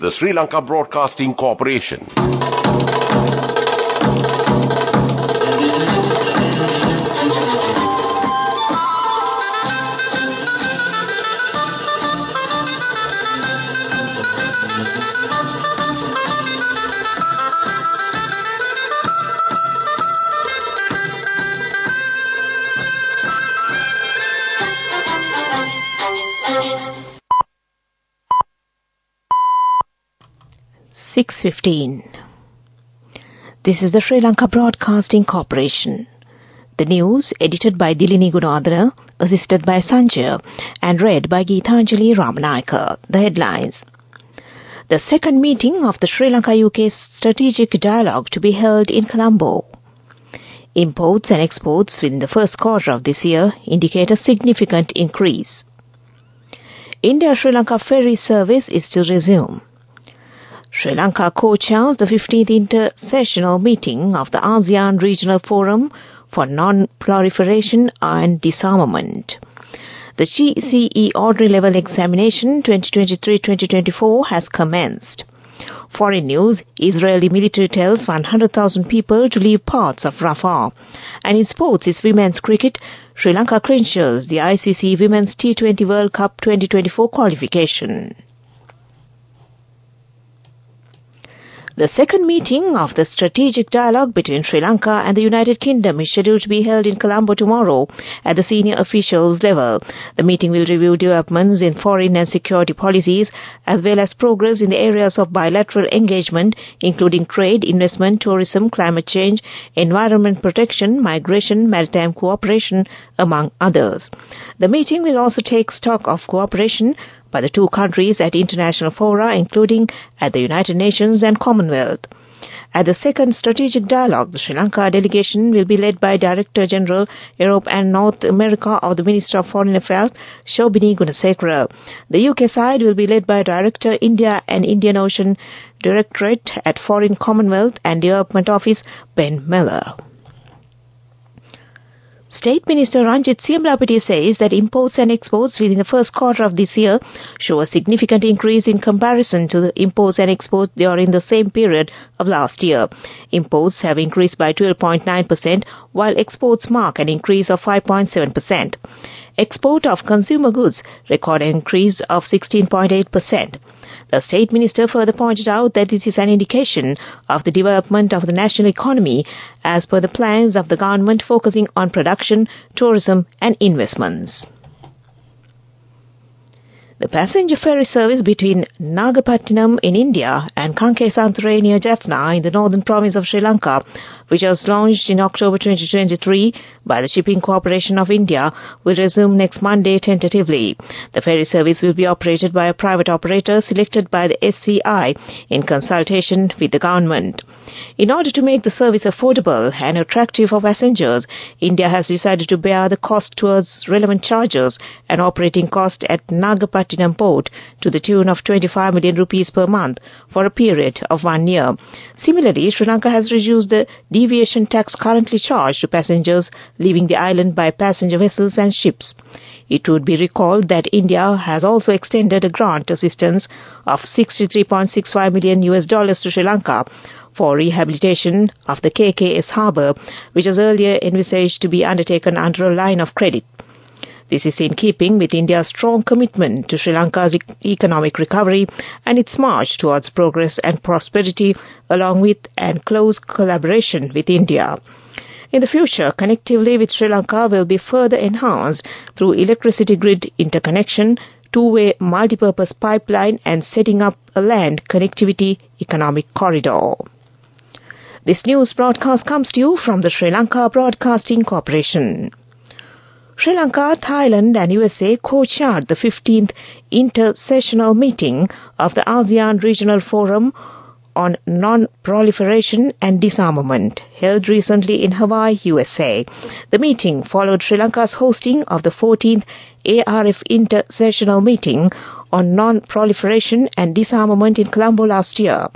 the Sri Lanka Broadcasting Corporation. (6:15). This is the Sri Lanka Broadcasting Corporation. The news, edited by Dilini Gunadana, assisted by Sanjay, and read by Geethanjali Ramanayaka. The headlines. The second meeting of the Sri Lanka-UK Strategic Dialogue to be held in Colombo. Imports and exports within the first quarter of this year indicate a significant increase. India-Sri Lanka ferry service is to resume. Sri Lanka co-chairs the 15th intersessional meeting of the ASEAN Regional Forum for Non-Proliferation and Disarmament. The GCE Ordinary Level Examination 2023-2024 has commenced. Foreign news, Israeli military tells 100,000 people to leave parts of Rafah. And in sports is women's cricket, Sri Lanka clinches the ICC Women's T20 World Cup 2024 qualification. The second meeting of the strategic dialogue between Sri Lanka and the United Kingdom is scheduled to be held in Colombo tomorrow at the senior officials level. The meeting will review developments in foreign and security policies as well as progress in the areas of bilateral engagement, including trade, investment, tourism, climate change, environment protection, migration, maritime cooperation, among others. The meeting will also take stock of cooperation by the two countries at international fora, including at the United Nations and Commonwealth. At the second strategic dialogue, the Sri Lanka delegation will be led by Director General Europe and North America of the Ministry of Foreign Affairs, Shobhini Gunasekara. The UK side will be led by Director India and Indian Ocean Directorate at Foreign Commonwealth and Development Office, Ben Miller. State Minister Ranjit Siamlapati says that imports and exports within the first quarter of this year show a significant increase in comparison to the imports and exports during the same period of last year. Imports have increased by 12.9%, while exports mark an increase of 5.7%. Export of consumer goods recorded an increase of 16.8%. The State Minister further pointed out that this is an indication of the development of the national economy as per the plans of the government focusing on production, tourism and investments. The passenger ferry service between Nagapattinam in India and Kankesanthare near Jaffna in the northern province of Sri Lanka, which was launched in October 2023 by the Shipping Corporation of India, will resume next Monday tentatively. The ferry service will be operated by a private operator selected by the SCI in consultation with the government. In order to make the service affordable and attractive for passengers, India has decided to bear the cost towards relevant charges and operating cost at Nagapattinam port to the tune of 25 million rupees per month for a period of 1 year. Similarly, Sri Lanka has reduced the deviation tax currently charged to passengers leaving the island by passenger vessels and ships. It would be recalled that India has also extended a grant assistance of $63.65 million to Sri Lanka for rehabilitation of the KKS harbour, which was earlier envisaged to be undertaken under a line of credit. This is in keeping with India's strong commitment to Sri Lanka's economic recovery and its march towards progress and prosperity, along with and close collaboration with India. In the future, connectivity with Sri Lanka will be further enhanced through electricity grid interconnection, two-way multipurpose pipeline and setting up a land connectivity economic corridor. This news broadcast comes to you from the Sri Lanka Broadcasting Corporation. Sri Lanka, Thailand and USA co-chaired the 15th intersessional meeting of the ASEAN Regional Forum on Non-Proliferation and Disarmament, held recently in Hawaii, USA. The meeting followed Sri Lanka's hosting of the 14th ARF intersessional meeting on non-proliferation and disarmament in Colombo last year.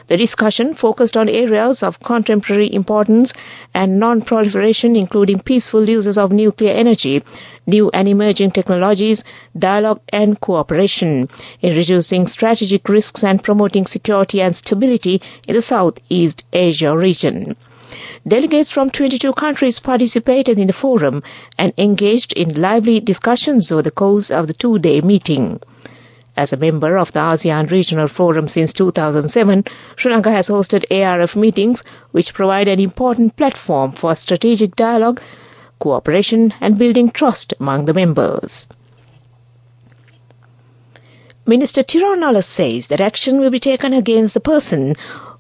The discussion focused on areas of contemporary importance and non-proliferation, including peaceful uses of nuclear energy, new and emerging technologies, dialogue and cooperation in reducing strategic risks and promoting security and stability in the Southeast Asia region. Delegates from 22 countries participated in the forum and engaged in lively discussions over the course of the two-day meeting. As a member of the ASEAN Regional Forum since 2007, Sri Lanka has hosted ARF meetings which provide an important platform for strategic dialogue, cooperation and building trust among the members. Minister Tirunala says that action will be taken against the person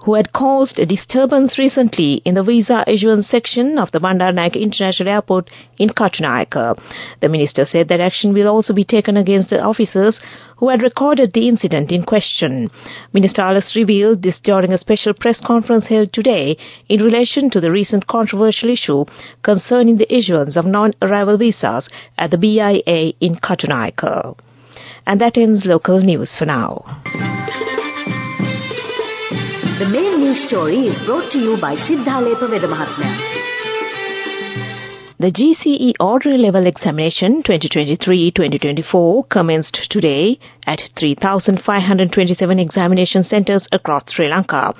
who had caused a disturbance recently in the visa issuance section of the Bandaranaike International Airport in Katunayake. The minister said that action will also be taken against the officers who had recorded the incident in question. Minister Alas revealed this during a special press conference held today in relation to the recent controversial issue concerning the issuance of non-arrival visas at the BIA in Katunayake. And that ends local news for now. The main news story is brought to you by Sinhala Mahatmya. The GCE Ordinary Level Examination 2023-2024 commenced today at 3,527 examination centres across Sri Lanka.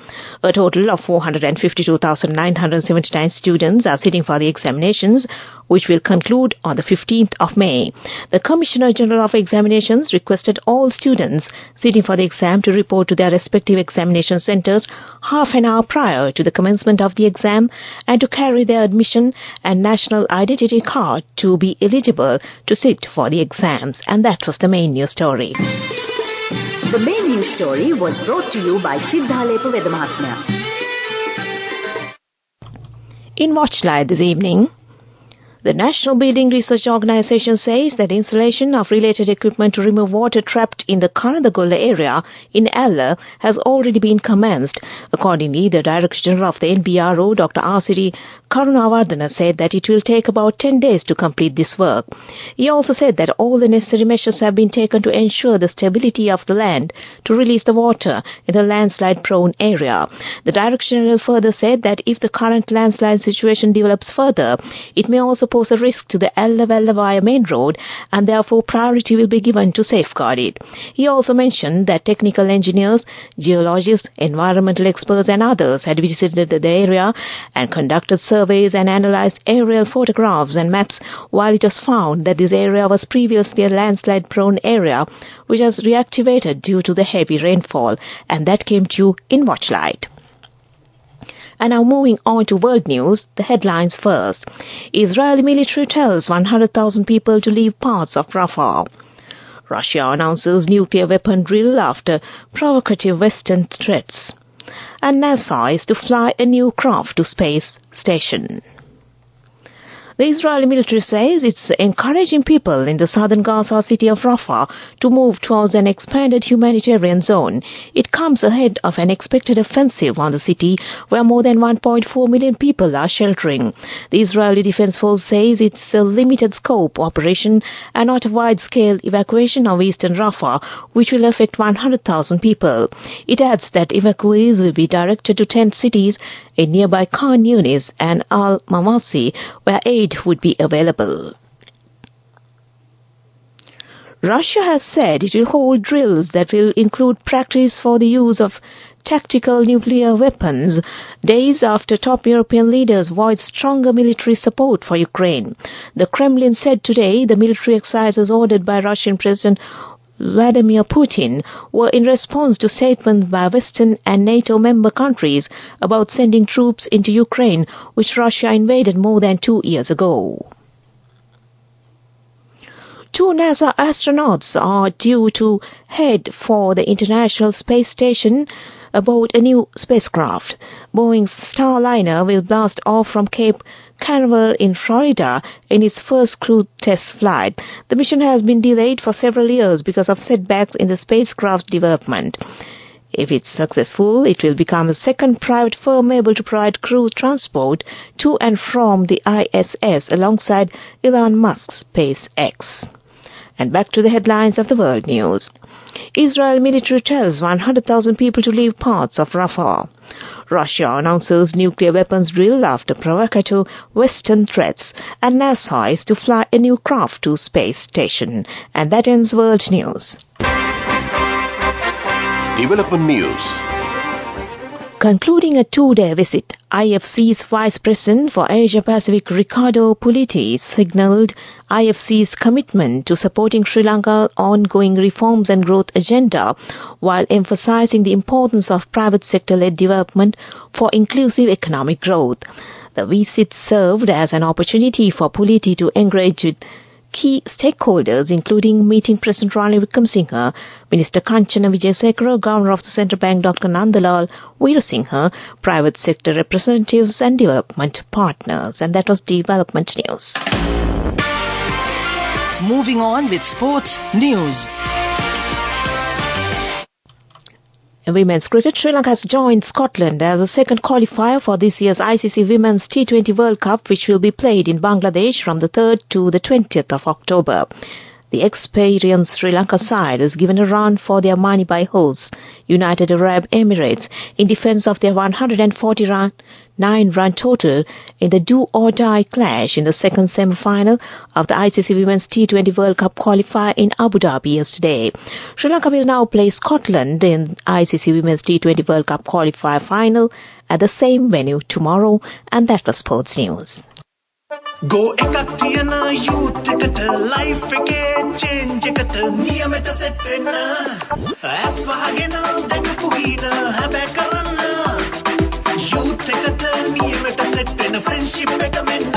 A total of 452,979 students are sitting for the examinations, which will conclude on the 15th of May. The Commissioner General of Examinations requested all students sitting for the exam to report to their respective examination centres half an hour prior to the commencement of the exam and to carry their admission and national identity card to be eligible to sit for the exams. And that was the main news story. The main news story was brought to you by Sinhala Mahatmya. In Watchlight this evening, the National Building Research Organisation says that installation of related equipment to remove water trapped in the Kanadagolla area in Alla has already been commenced. Accordingly, the Director General of the NBRO, Dr. R.C. Karunawardana, said that it will take about 10 days to complete this work. He also said that all the necessary measures have been taken to ensure the stability of the land to release the water in the landslide-prone area. The Director General further said that if the current landslide situation develops further, it may also pose a risk to the Alla-Vallavaya main road, and therefore priority will be given to safeguard it. He also mentioned that technical engineers, geologists, environmental experts and others had visited the area and conducted surveys and analyzed aerial photographs and maps, while it was found that this area was previously a landslide-prone area which was reactivated due to the heavy rainfall, and that came to you in Watchlight. And now moving on to world news, the headlines first. Israeli military tells 100,000 people to leave parts of Rafah. Russia announces nuclear weapon drill after provocative Western threats. And NASA is to fly a new craft to space station. The Israeli military says it's encouraging people in the southern Gaza city of Rafah to move towards an expanded humanitarian zone. It comes ahead of an expected offensive on the city where more than 1.4 million people are sheltering. The Israeli Defense Force says it's a limited scope operation and not a wide-scale evacuation of eastern Rafah, which will affect 100,000 people. It adds that evacuees will be directed to 10 cities in nearby Khan Yunis and Al-Mamasi, where aid would be available. Russia has said it will hold drills that will include practice for the use of tactical nuclear weapons, days after top European leaders voiced stronger military support for Ukraine. The Kremlin said today the military exercises ordered by Russian President Vladimir Putin were in response to statements by Western and NATO member countries about sending troops into Ukraine, which Russia invaded more than 2 years ago. 2 NASA astronauts are due to head for the International Space Station aboard a new spacecraft. Boeing's Starliner will blast off from Cape Canaveral in Florida in its first crew test flight. The mission has been delayed for several years because of setbacks in the spacecraft development. If it's successful, it will become the second private firm able to provide crew transport to and from the ISS alongside Elon Musk's SpaceX. And back to the headlines of the world news. Israel military tells 100,000 people to leave parts of Rafah. Russia announces nuclear weapons drill after provocative Western threats, and NASA is to fly a new craft to space station. And that ends World News. Development News. Concluding a two-day visit, IFC's Vice President for Asia-Pacific Ricardo Pulitti signalled IFC's commitment to supporting Sri Lanka's ongoing reforms and growth agenda, while emphasizing the importance of private sector-led development for inclusive economic growth. The visit served as an opportunity for Pulitti to engage with key stakeholders, including meeting President Ranil Wickremesinghe, Minister Kanchana Wijesekara, Governor of the Central Bank Dr. Nandalal Weerasinghe, private sector representatives and development partners. And that was Development News. Moving on with sports news. In women's cricket, Sri Lanka has joined Scotland as a second qualifier for this year's ICC Women's T20 World Cup, which will be played in Bangladesh from the 3rd to the 20th of October. The experienced Sri Lanka side is given a run for their money by hosts United Arab Emirates in defence of their 149-run total in the do-or-die clash in the second semi-final of the ICC Women's T20 World Cup qualifier in Abu Dhabi yesterday. Sri Lanka will now play Scotland in ICC Women's T20 World Cup qualifier final at the same venue tomorrow. And that was Sports News. Go ekak tiyana youth eකට life එකේ change එකට නියමෙට set වෙන්න ඇස් වහගෙන දැකපු ගීන හැබැයි කරන්න youth එකට නියමෙට set වෙන friendship එක මෙන්න.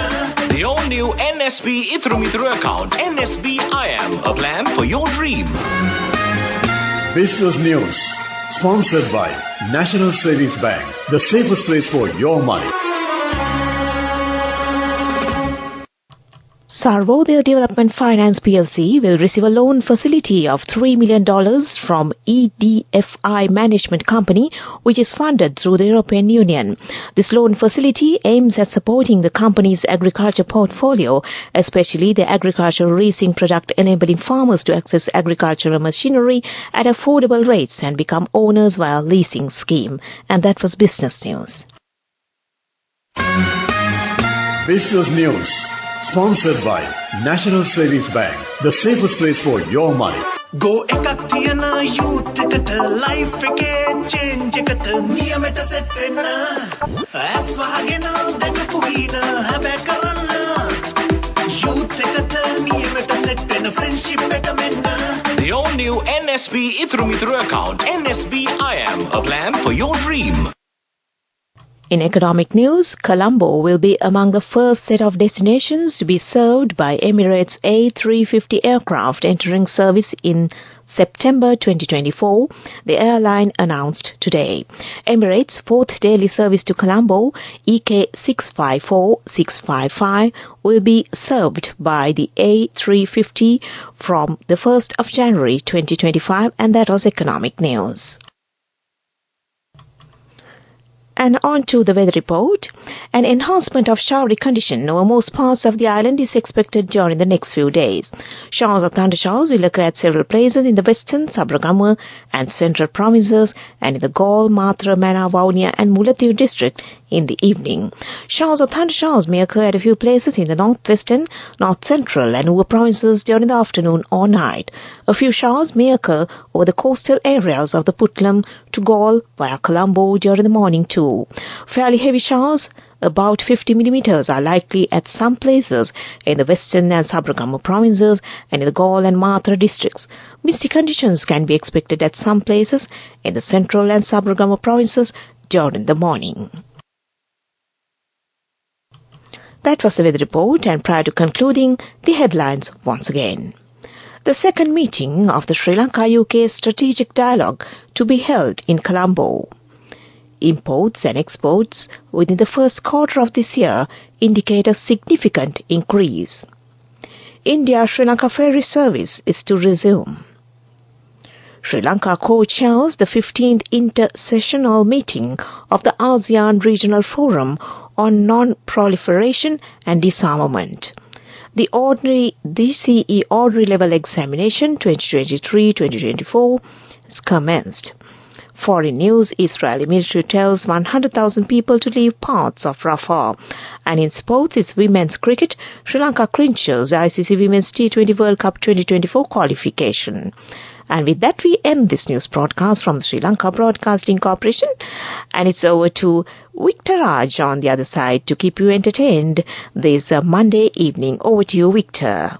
The all-new NSB Ithru account, NSB IM, a plan for your dream. Business News, sponsored by National Savings Bank, the safest place for your money. Sarvodaya Development Finance PLC will receive a loan facility of $3 million from EDFI Management Company, which is funded through the European Union. This loan facility aims at supporting the company's agriculture portfolio, especially the agricultural leasing product, enabling farmers to access agricultural machinery at affordable rates and become owners via leasing scheme. And that was Business News. Business News, sponsored by National Savings Bank, the safest place for your money. Go ekak tiyana youth එකට life එකේ change එකට නියමෙට set වෙන්න ඇස් වහගෙන දැකපු ගීන හැබැයි කරන්න youth එකට නියමෙට set වෙන friendship එක මෙන්න. The all-new NSB Ithru account, NSB IM, a plan for your dream. In economic news, Colombo will be among the first set of destinations to be served by Emirates A350 aircraft entering service in September 2024, the airline announced today. Emirates' fourth daily service to Colombo, EK654-655, will be served by the A350 from the 1st of January 2025, and that was economic news. And on to the weather report. An enhancement of showery condition over most parts of the island is expected during the next few days. Showers or thundershowers will occur at several places in the western, Sabaragamuwa and central provinces, and in the Galle, Matra, Mannar, Vavuniya and Mullaitivu district in the evening. Showers or thundershowers may occur at a few places in the northwestern, north central and Nuwa provinces during the afternoon or night. A few showers may occur over the coastal areas of the Puttlam to Galle via Colombo during the morning too. Fairly heavy showers, about 50 millimeters, are likely at some places in the western and Sabaragamuwa provinces and in the Galle and Matra districts. Misty conditions can be expected at some places in the central and Sabaragamuwa provinces during the morning. That was the weather report, and prior to concluding, the headlines once again. The second meeting of the Sri Lanka-UK Strategic Dialogue to be held in Colombo. Imports and exports within the first quarter of this year indicate a significant increase. India-Sri Lanka ferry service is to resume. Sri Lanka co-chairs the 15th inter-sessional meeting of the ASEAN Regional Forum on Non-Proliferation and Disarmament. The DCE Ordinary Level Examination 2023-2024 is commenced. Foreign news: Israeli military tells 100,000 people to leave parts of Rafah. And in sports, it's women's cricket. Sri Lanka clinches ICC Women's T20 World Cup 2024 qualification. And with that, we end this news broadcast from the Sri Lanka Broadcasting Corporation. And it's over to Victor Raj on the other side to keep you entertained this Monday evening. Over to you, Victor.